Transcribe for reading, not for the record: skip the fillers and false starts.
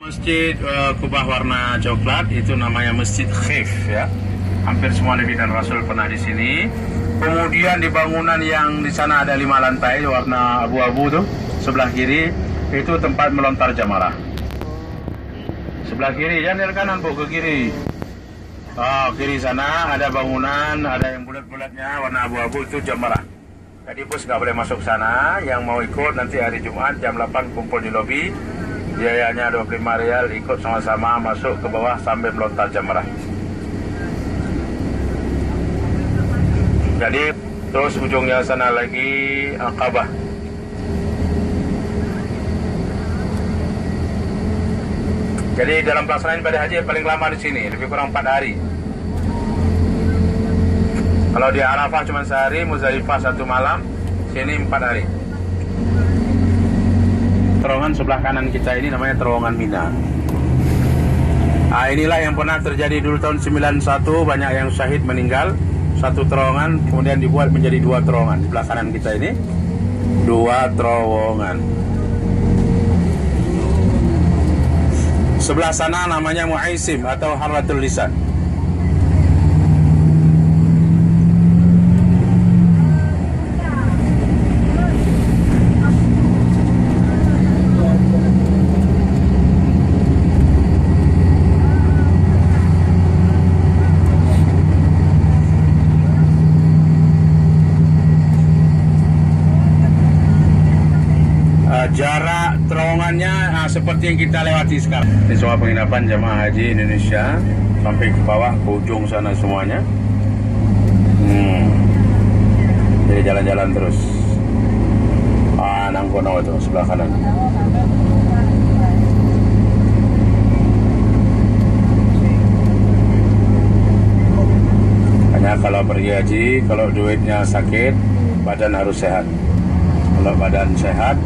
Masjid kubah warna coklat itu namanya Masjid Khaif ya. Hampir semua Nabi dan Rasul pernah di sini. Kemudian di bangunan yang di sana ada 5 lantai warna abu-abu tuh, sebelah kiri itu tempat melontar jamarah. Sebelah kiri, jangan dari kanan Bu, ke kiri. Kiri sana ada bangunan, ada yang bulat-bulatnya warna abu-abu itu jamarah. Jadi bus nggak boleh masuk sana. Yang mau ikut nanti hari Jumat jam 8 kumpul di lobi. Biayanya 25 rial, ikut sama-sama masuk ke bawah sambil melontar jamarah. Jadi terus ujungnya sana lagi Aqabah. Jadi dalam pelaksanaan ibadah haji yang paling lama di sini, lebih kurang 4 hari. Kalau di Arafah cuma sehari, Muzdalifah 1 malam, sini 4 hari. Terowongan sebelah kanan kita ini namanya terowongan Mina. Inilah yang pernah terjadi dulu tahun 91, banyak yang syahid meninggal. Satu terowongan kemudian dibuat menjadi 2 terowongan. Di sebelah kanan kita ini 2 terowongan. Sebelah sana namanya Muaisim atau Harratul Lisan. Jarak terowongannya seperti yang kita lewati sekarang. Ini semua penginapan jamaah haji Indonesia sampai ke bawah ke ujung sana semuanya. Jadi jalan-jalan terus. Nangkono itu sebelah kanan. Hanya kalau pergi haji, kalau duitnya sakit, badan harus sehat. Kalau badan sehat,